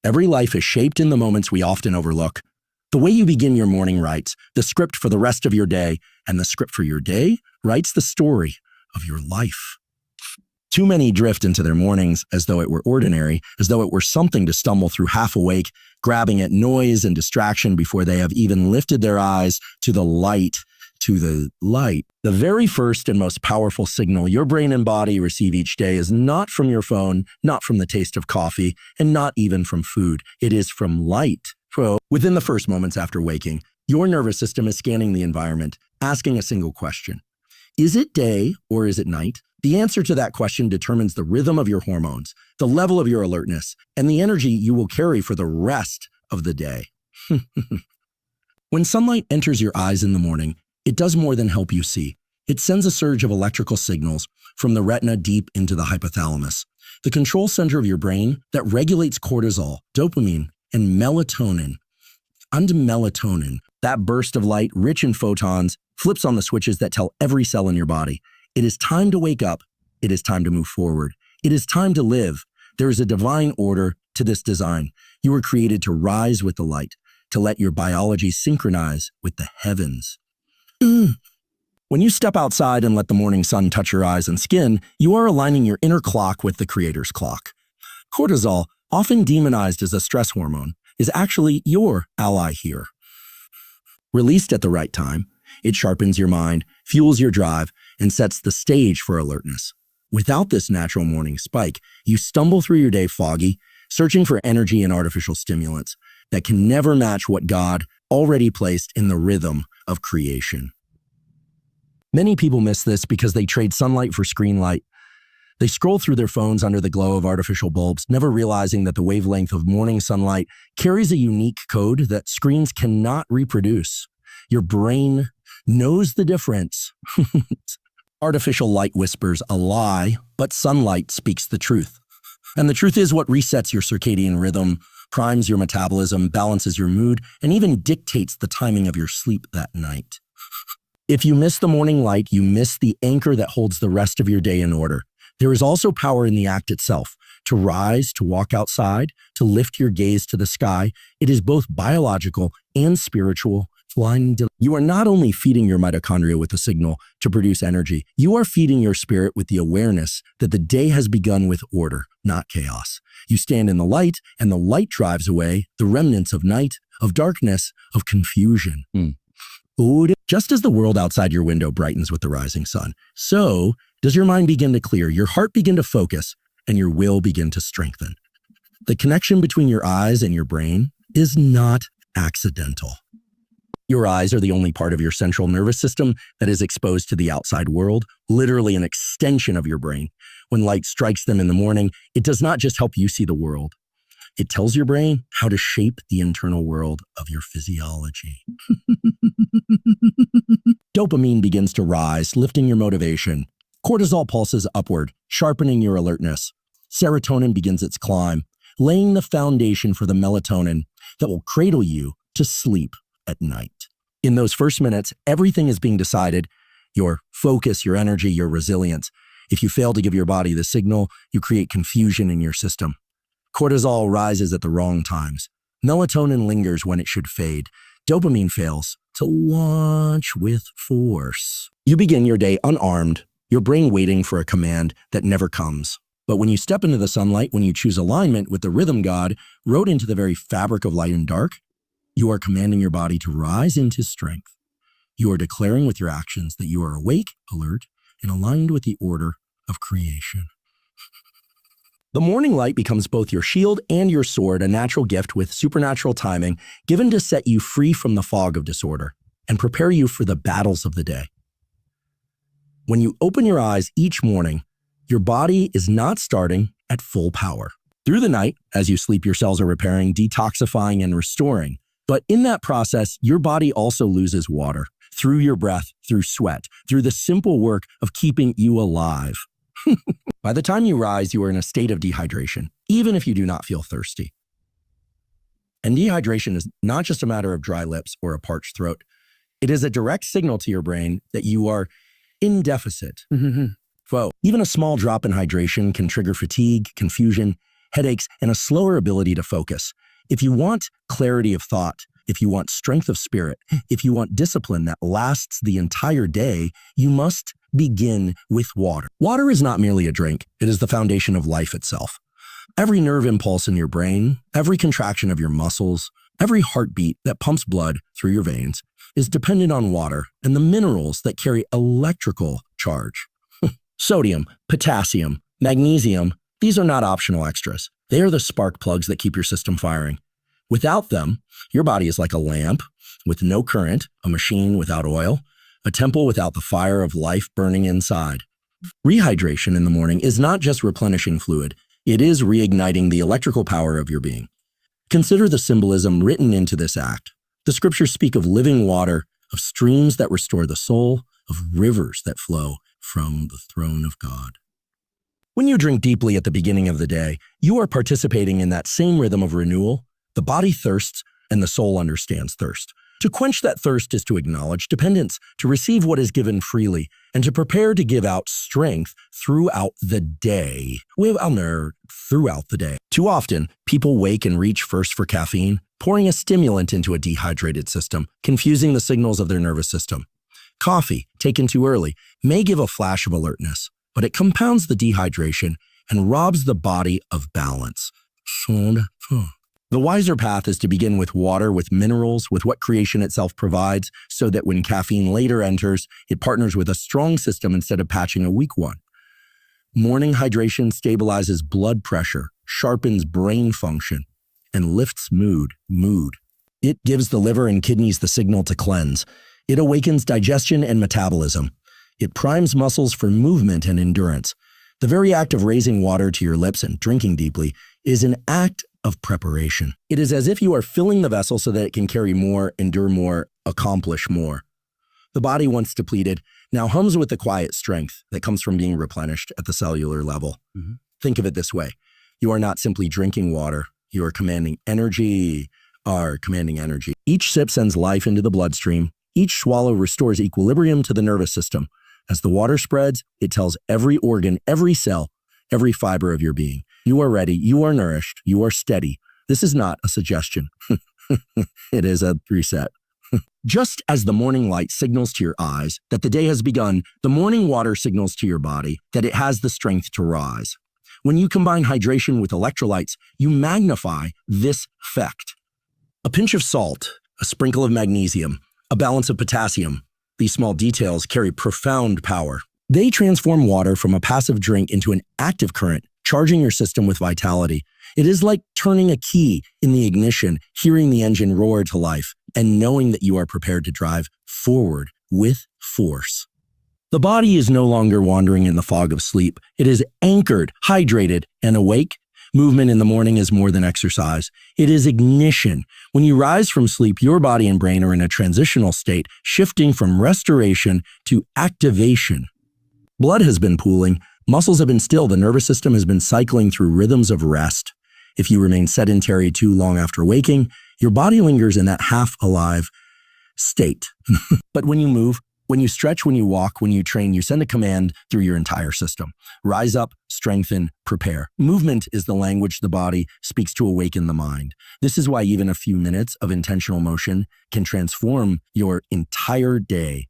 Every life is shaped in the moments we often overlook. The way you begin your morning writes the script for the rest of your day, and the script for your day writes the story of your life. Too many drift into their mornings as though it were ordinary, as though it were something to stumble through half awake, grabbing at noise and distraction before they have even lifted their eyes to the light. The very first and most powerful signal your brain and body receive each day is not from your phone, not from the taste of coffee, and not even from food. It is from light. Within the first moments after waking, your nervous system is scanning the environment, asking a single question. Is it day or is it night? The answer to that question determines the rhythm of your hormones, the level of your alertness, and the energy you will carry for the rest of the day. When sunlight enters your eyes in the morning, it does more than help you see. It sends a surge of electrical signals from the retina deep into the hypothalamus, the control center of your brain that regulates cortisol, dopamine, and melatonin. Under melatonin, that burst of light rich in photons flips on the switches that tell every cell in your body, it is time to wake up. It is time to move forward. It is time to live. There is a divine order to this design. You were created to rise with the light, to let your biology synchronize with the heavens. When you step outside and let the morning sun touch your eyes and skin, you are aligning your inner clock with the Creator's clock. Cortisol, often demonized as a stress hormone, is actually your ally here. Released at the right time, it sharpens your mind, fuels your drive, and sets the stage for alertness. Without this natural morning spike, you stumble through your day foggy, searching for energy and artificial stimulants that can never match what God already placed in the rhythm of creation. Many people miss this because they trade sunlight for screen light. They scroll through their phones under the glow of artificial bulbs, never realizing that the wavelength of morning sunlight carries a unique code that screens cannot reproduce. Your brain knows the difference. Artificial light whispers a lie, but sunlight speaks the truth. And the truth is what resets your circadian rhythm, primes your metabolism, balances your mood, and even dictates the timing of your sleep that night. If you miss the morning light, you miss the anchor that holds the rest of your day in order. There is also power in the act itself. To rise, to walk outside, to lift your gaze to the sky, it is both biological and spiritual. You are not only feeding your mitochondria with a signal to produce energy, you are feeding your spirit with the awareness that the day has begun with order, not chaos. You stand in the light, and the light drives away the remnants of night, of darkness, of confusion. Just as the world outside your window brightens with the rising sun, so does your mind begin to clear, your heart begin to focus, and your will begin to strengthen. The connection between your eyes and your brain is not accidental. Your eyes are the only part of your central nervous system that is exposed to the outside world, literally an extension of your brain. When light strikes them in the morning, it does not just help you see the world. It tells your brain how to shape the internal world of your physiology. Dopamine begins to rise, lifting your motivation. Cortisol pulses upward, sharpening your alertness. Serotonin begins its climb, laying the foundation for the melatonin that will cradle you to sleep at night. In those first minutes, everything is being decided: your focus, your energy, your resilience. If you fail to give your body the signal, you create confusion in your system. Cortisol rises at the wrong times. Melatonin lingers when it should fade. Dopamine fails to launch with force. You begin your day unarmed, your brain waiting for a command that never comes. But when you step into the sunlight, when you choose alignment with the rhythm God wrote into the very fabric of light and dark, you are commanding your body to rise into strength. You are declaring with your actions that you are awake, alert, and aligned with the order of creation. The morning light becomes both your shield and your sword, a natural gift with supernatural timing given to set you free from the fog of disorder and prepare you for the battles of the day. When you open your eyes each morning, your body is not starting at full power. Through the night, as you sleep, your cells are repairing, detoxifying, and restoring. But in that process, your body also loses water through your breath, through sweat, through the simple work of keeping you alive. By the time you rise, you are in a state of dehydration, even if you do not feel thirsty. And dehydration is not just a matter of dry lips or a parched throat. It is a direct signal to your brain that you are in deficit. Even a small drop in hydration can trigger fatigue, confusion, headaches, and a slower ability to focus. If you want clarity of thought, if you want strength of spirit, if you want discipline that lasts the entire day, you must begin with water. Water is not merely a drink. It is the foundation of life itself. Every nerve impulse in your brain, every contraction of your muscles, every heartbeat that pumps blood through your veins is dependent on water and the minerals that carry electrical charge. Sodium, potassium, magnesium, these are not optional extras. They are the spark plugs that keep your system firing. Without them, your body is like a lamp with no current, a machine without oil, a temple without the fire of life burning inside. Rehydration in the morning is not just replenishing fluid, it is reigniting the electrical power of your being. Consider the symbolism written into this act. The scriptures speak of living water, of streams that restore the soul, of rivers that flow from the throne of God. When you drink deeply at the beginning of the day, you are participating in that same rhythm of renewal. The body thirsts and the soul understands thirst. To quench that thirst is to acknowledge dependence, to receive what is given freely, and to prepare to give out strength throughout the day. Throughout the day. Too often, people wake and reach first for caffeine, pouring a stimulant into a dehydrated system, confusing the signals of their nervous system. Coffee, taken too early, may give a flash of alertness, but it compounds the dehydration and robs the body of balance. The wiser path is to begin with water, with minerals, with what creation itself provides, so that when caffeine later enters, it partners with a strong system instead of patching a weak one. Morning hydration stabilizes blood pressure, sharpens brain function, and lifts mood. It gives the liver and kidneys the signal to cleanse. It awakens digestion and metabolism. It primes muscles for movement and endurance. The very act of raising water to your lips and drinking deeply is an act of preparation. It is as if you are filling the vessel so that it can carry more, endure more, accomplish more. The body, once depleted, now hums with the quiet strength that comes from being replenished at the cellular level. Think of it this way. You are not simply drinking water. You are commanding energy. Each sip sends life into the bloodstream. Each swallow restores equilibrium to the nervous system. As the water spreads, it tells every organ, every cell, every fiber of your being. You are ready, you are nourished, you are steady. This is not a suggestion. It is a reset. Just as the morning light signals to your eyes that the day has begun, the morning water signals to your body that it has the strength to rise. When you combine hydration with electrolytes, you magnify this effect. A pinch of salt, a sprinkle of magnesium, a balance of potassium. These small details carry profound power. They transform water from a passive drink into an active current, charging your system with vitality. It is like turning a key in the ignition, hearing the engine roar to life, and knowing that you are prepared to drive forward with force. The body is no longer wandering in the fog of sleep. It is anchored, hydrated, and awake. Movement in the morning is more than exercise. It is ignition. When you rise from sleep, your body and brain are in a transitional state, shifting from restoration to activation. Blood has been pooling, muscles have been still, the nervous system has been cycling through rhythms of rest. If you remain sedentary too long after waking, your body lingers in that half-alive state. But when you move, when you stretch, when you walk, when you train, you send a command through your entire system. Rise up, strengthen, prepare. Movement is the language the body speaks to awaken the mind. This is why even a few minutes of intentional motion can transform your entire day.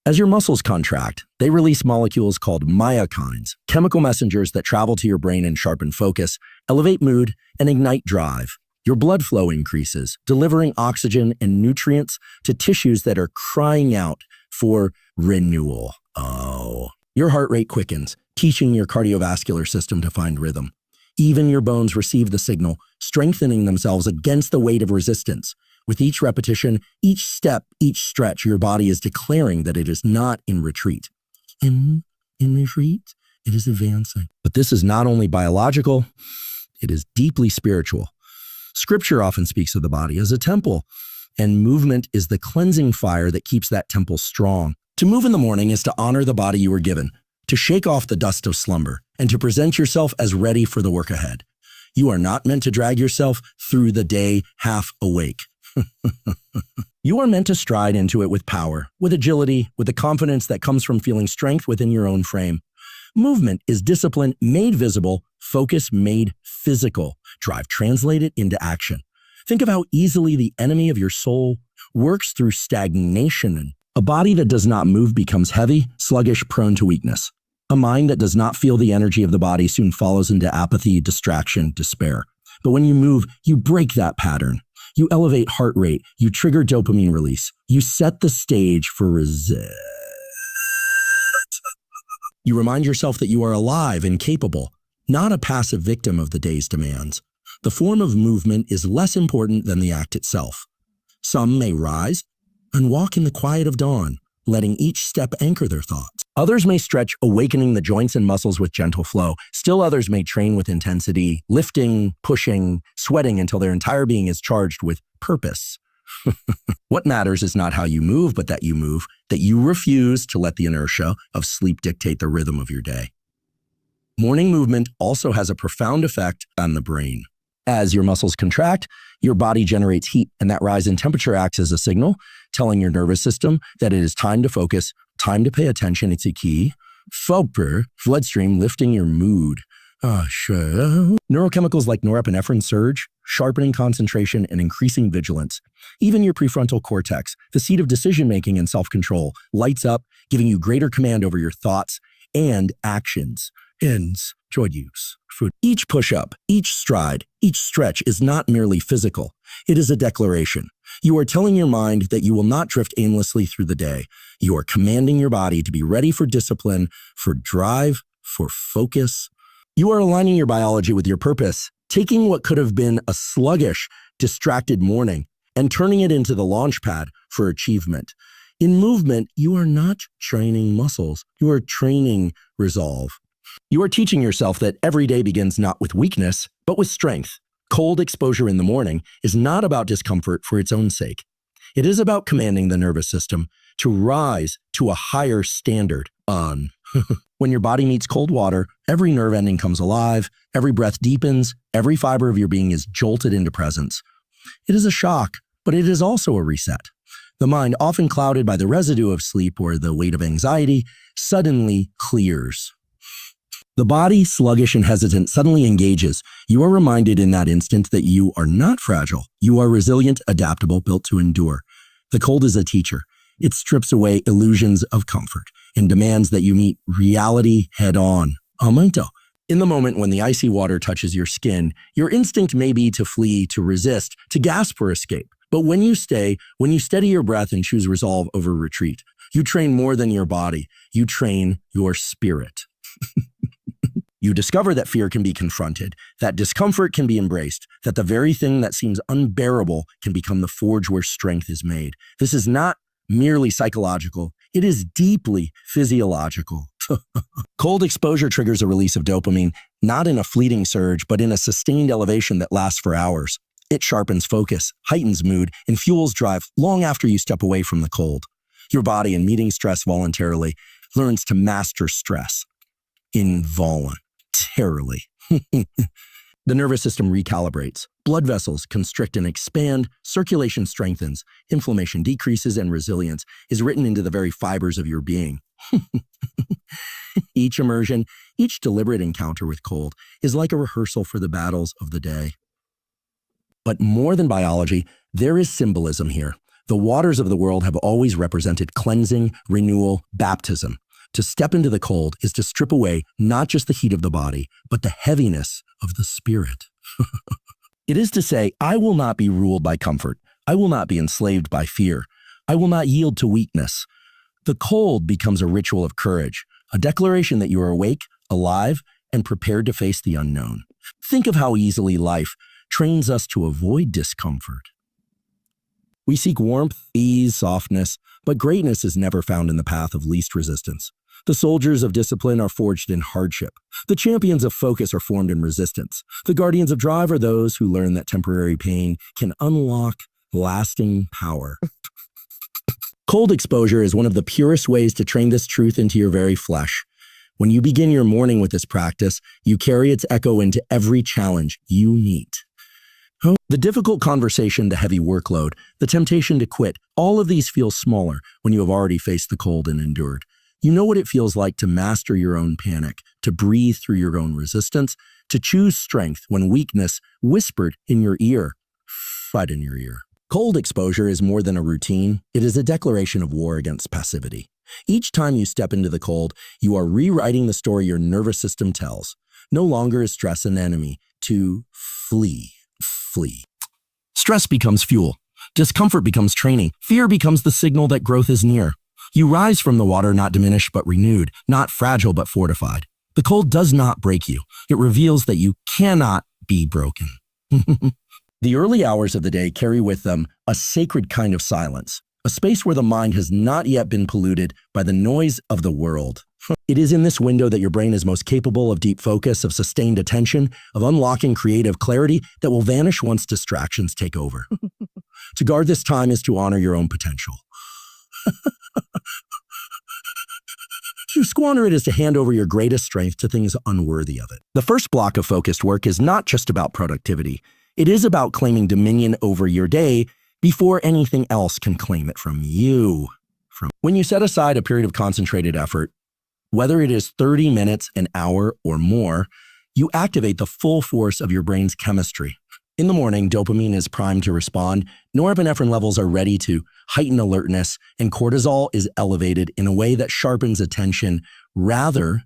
As your muscles contract, they release molecules called myokines, chemical messengers that travel to your brain and sharpen focus, elevate mood, and ignite drive. Your blood flow increases, delivering oxygen and nutrients to tissues that are crying out for renewal. Your heart rate quickens, teaching your cardiovascular system to find rhythm. Even your bones receive the signal, strengthening themselves against the weight of resistance. With each repetition, each step, each stretch, your body is declaring that it is not in retreat. In retreat, it is advancing. But this is not only biological, it is deeply spiritual. Scripture often speaks of the body as a temple, and movement is the cleansing fire that keeps that temple strong. To move in the morning is to honor the body you were given, to shake off the dust of slumber, and to present yourself as ready for the work ahead. You are not meant to drag yourself through the day half awake. You are meant to stride into it with power, with agility, with the confidence that comes from feeling strength within your own frame. Movement is discipline made visible, focus made physical, drive translated into action. Think of how easily the enemy of your soul works through stagnation. A body that does not move becomes heavy, sluggish, prone to weakness. A mind that does not feel the energy of the body soon falls into apathy, distraction, despair. But when you move, you break that pattern. You elevate heart rate, you trigger dopamine release, you set the stage for resist. You remind yourself that you are alive and capable, not a passive victim of the day's demands. The form of movement is less important than the act itself. Some may rise and walk in the quiet of dawn, letting each step anchor their thoughts. Others may stretch, awakening the joints and muscles with gentle flow. Still others may train with intensity, lifting, pushing, sweating until their entire being is charged with purpose. What matters is not how you move, but that you move, that you refuse to let the inertia of sleep dictate the rhythm of your day. Morning movement also has a profound effect on the brain. As your muscles contract, your body generates heat, and that rise in temperature acts as a signal, telling your nervous system that it is time to focus, time to pay attention. It's a key. Bloodstream, lifting your mood. Neurochemicals like norepinephrine surge, sharpening concentration and increasing vigilance. Even your prefrontal cortex, the seat of decision-making and self-control, lights up, giving you greater command over your thoughts and actions. Ends. Joy use. Food. Each push-up, each stride, each stretch is not merely physical. It is a declaration. You are telling your mind that you will not drift aimlessly through the day. You are commanding your body to be ready for discipline, for drive, for focus. You are aligning your biology with your purpose, taking what could have been a sluggish, distracted morning and turning it into the launch pad for achievement. In movement, you are not training muscles. You are training resolve. You are teaching yourself that every day begins not with weakness, but with strength. Cold exposure in the morning is not about discomfort for its own sake. It is about commanding the nervous system to rise to a higher standard on. When your body meets cold water, every nerve ending comes alive, every breath deepens, every fiber of your being is jolted into presence. It is a shock, but it is also a reset. The mind, often clouded by the residue of sleep or the weight of anxiety, suddenly clears. The body, sluggish and hesitant, suddenly engages. You are reminded in that instant that you are not fragile. You are resilient, adaptable, built to endure. The cold is a teacher. It strips away illusions of comfort and demands that you meet reality head-on. Aumento. In the moment when the icy water touches your skin, your instinct may be to flee, to resist, to gasp for escape. But when you steady your breath and choose resolve over retreat, you train more than your body. You train your spirit. You discover that fear can be confronted, that discomfort can be embraced, that the very thing that seems unbearable can become the forge where strength is made. This is not merely psychological. It is deeply physiological. Cold exposure triggers a release of dopamine, not in a fleeting surge, but in a sustained elevation that lasts for hours. It sharpens focus, heightens mood, and fuels drive long after you step away from the cold. Your body, in meeting stress voluntarily, learns to master stress involuntarily. The nervous system recalibrates. Blood vessels constrict and expand, circulation strengthens, inflammation decreases, and resilience is written into the very fibers of your being. Each immersion, each deliberate encounter with cold is like a rehearsal for the battles of the day. But more than biology, there is symbolism here. The waters of the world have always represented cleansing, renewal, baptism. To step into the cold is to strip away not just the heat of the body, but the heaviness of the spirit. It is to say, I will not be ruled by comfort. I will not be enslaved by fear. I will not yield to weakness. The cold becomes a ritual of courage, a declaration that you are awake, alive, and prepared to face the unknown. Think of how easily life trains us to avoid discomfort. We seek warmth, ease, softness, but greatness is never found in the path of least resistance. The soldiers of discipline are forged in hardship. The champions of focus are formed in resistance. The guardians of drive are those who learn that temporary pain can unlock lasting power. Cold exposure is one of the purest ways to train this truth into your very flesh. When you begin your morning with this practice, you carry its echo into every challenge you meet. The difficult conversation, the heavy workload, the temptation to quit, all of these feel smaller when you have already faced the cold and endured. You know what it feels like to master your own panic, to breathe through your own resistance, to choose strength when weakness whispered in your ear, fight in your ear. Cold exposure is more than a routine. It is a declaration of war against passivity. Each time you step into the cold, you are rewriting the story your nervous system tells. No longer is stress an enemy. To flee. Stress becomes fuel. Discomfort becomes training. Fear becomes the signal that growth is near. You rise from the water not diminished but renewed, not fragile but fortified. The cold does not break you. It reveals that you cannot be broken. The early hours of the day carry with them a sacred kind of silence, a space where the mind has not yet been polluted by the noise of the world. It is in this window that your brain is most capable of deep focus, of sustained attention, of unlocking creative clarity that will vanish once distractions take over. To guard this time is to honor your own potential. To squander it is to hand over your greatest strength to things unworthy of it. The first block of focused work is not just about productivity. It is about claiming dominion over your day before anything else can claim it from you. When you set aside a period of concentrated effort, whether it is 30 minutes, an hour, or more, you activate the full force of your brain's chemistry. In the morning, dopamine is primed to respond, norepinephrine levels are ready to heighten alertness, and cortisol is elevated in a way that sharpens attention rather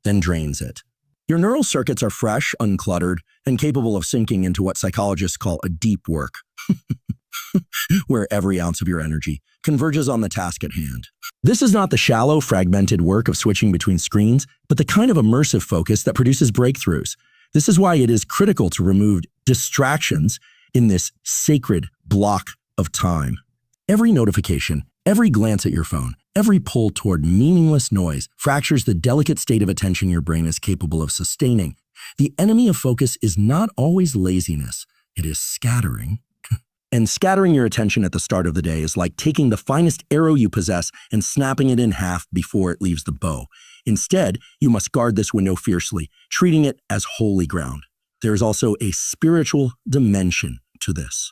than drains it. Your neural circuits are fresh, uncluttered, and capable of sinking into what psychologists call a deep work, where every ounce of your energy converges on the task at hand. This is not the shallow, fragmented work of switching between screens, but the kind of immersive focus that produces breakthroughs. This is why it is critical to remove distractions in this sacred block of time. Every notification, every glance at your phone, every pull toward meaningless noise fractures the delicate state of attention your brain is capable of sustaining. The enemy of focus is not always laziness. It is scattering. And scattering your attention at the start of the day is like taking the finest arrow you possess and snapping it in half before it leaves the bow. Instead, you must guard this window fiercely, treating it as holy ground. There is also a spiritual dimension to this.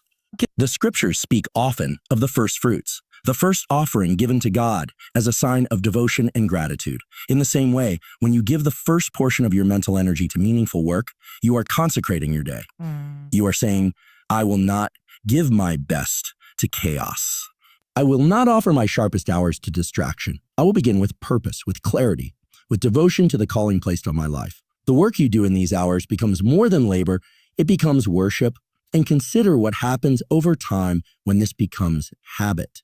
The scriptures speak often of the first fruits, the first offering given to God as a sign of devotion and gratitude. In the same way, when you give the first portion of your mental energy to meaningful work, you are consecrating your day. You are saying, I will not give my best to chaos. I will not offer my sharpest hours to distraction. I will begin with purpose, with clarity, with devotion to the calling placed on my life. The work you do in these hours becomes more than labor. It becomes worship. And consider what happens over time when this becomes habit.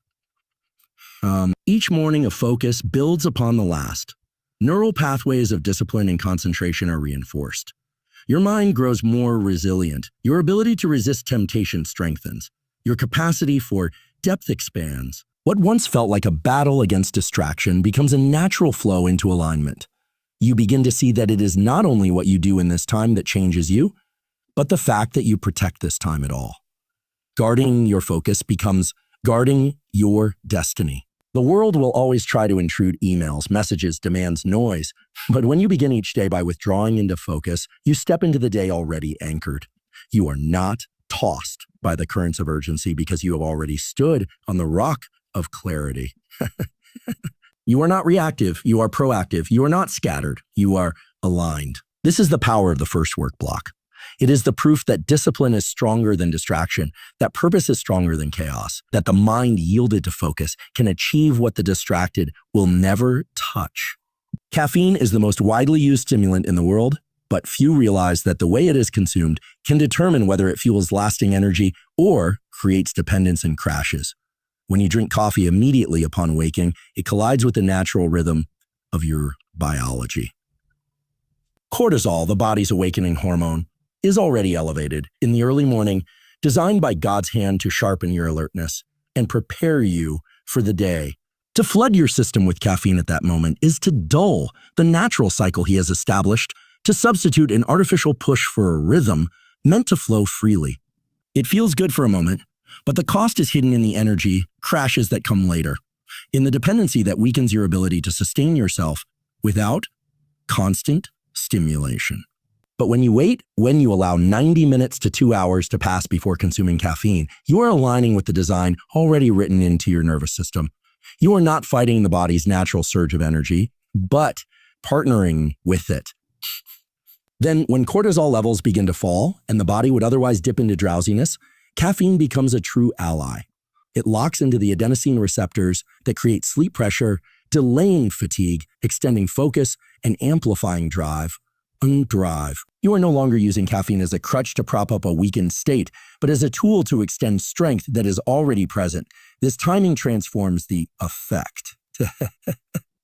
Each morning of focus builds upon the last. Neural pathways of discipline and concentration are reinforced. Your mind grows more resilient. Your ability to resist temptation strengthens. Your capacity for depth expands. What once felt like a battle against distraction becomes a natural flow into alignment. You begin to see that it is not only what you do in this time that changes you, but the fact that you protect this time at all. Guarding your focus becomes guarding your destiny. The world will always try to intrude emails, messages, demands, noise. But when you begin each day by withdrawing into focus, you step into the day already anchored. You are not tossed by the currents of urgency because you have already stood on the rock of clarity. You are not reactive. You are proactive. You are not scattered. You are aligned. This is the power of the first work block. It is the proof that discipline is stronger than distraction, that purpose is stronger than chaos, that the mind yielded to focus can achieve what the distracted will never touch. Caffeine is the most widely used stimulant in the world, but few realize that the way it is consumed can determine whether it fuels lasting energy or creates dependence and crashes. When you drink coffee immediately upon waking, it collides with the natural rhythm of your biology. Cortisol, the body's awakening hormone, is already elevated in the early morning, designed by God's hand to sharpen your alertness and prepare you for the day. To flood your system with caffeine at that moment is to dull the natural cycle he has established, to substitute an artificial push for a rhythm meant to flow freely. It feels good for a moment, but the cost is hidden in the energy crashes that come later, in the dependency that weakens your ability to sustain yourself without constant stimulation. But when you allow 90 minutes to 2 hours to pass before consuming caffeine, you are aligning with the design already written into your nervous system. You are not fighting the body's natural surge of energy, but partnering with it. Then, when cortisol levels begin to fall and the body would otherwise dip into drowsiness, caffeine becomes a true ally. It locks into the adenosine receptors that create sleep pressure, delaying fatigue, extending focus, and amplifying drive. You are no longer using caffeine as a crutch to prop up a weakened state, but as a tool to extend strength that is already present. This timing transforms the effect.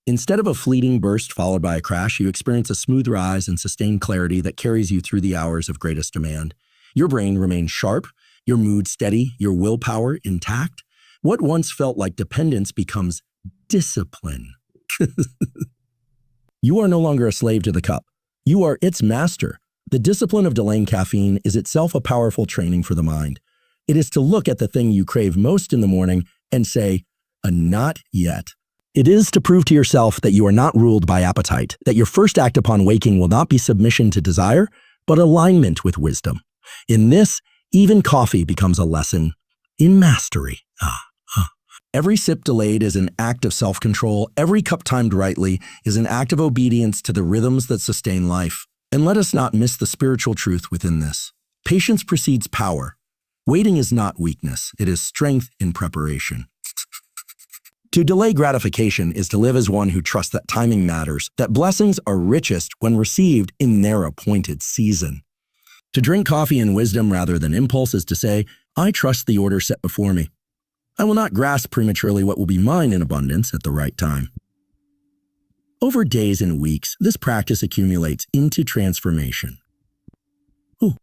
Instead of a fleeting burst followed by a crash, you experience a smooth rise and sustained clarity that carries you through the hours of greatest demand. Your brain remains sharp, your mood steady, your willpower intact. What once felt like dependence becomes discipline. You are no longer a slave to the cup. You are its master. The discipline of delaying caffeine is itself a powerful training for the mind. It is to look at the thing you crave most in the morning and say, not yet. It is to prove to yourself that you are not ruled by appetite, that your first act upon waking will not be submission to desire, but alignment with wisdom. In this, even coffee becomes a lesson in mastery. Every sip delayed is an act of self-control. Every cup timed rightly is an act of obedience to the rhythms that sustain life. And let us not miss the spiritual truth within this. Patience precedes power. Waiting is not weakness. It is strength in preparation. To delay gratification is to live as one who trusts that timing matters, that blessings are richest when received in their appointed season. To drink coffee in wisdom rather than impulse is to say, I trust the order set before me. I will not grasp prematurely what will be mine in abundance at the right time. Over days and weeks, this practice accumulates into transformation.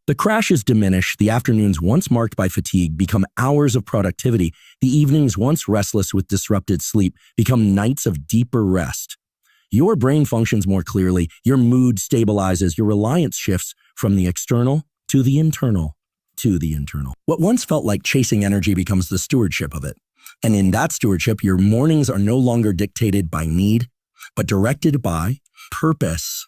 The crashes diminish, the afternoons once marked by fatigue become hours of productivity, the evenings once restless with disrupted sleep become nights of deeper rest. Your brain functions more clearly, your mood stabilizes, your reliance shifts from the external to the internal. What once felt like chasing energy becomes the stewardship of it. And in that stewardship, your mornings are no longer dictated by need, but directed by purpose.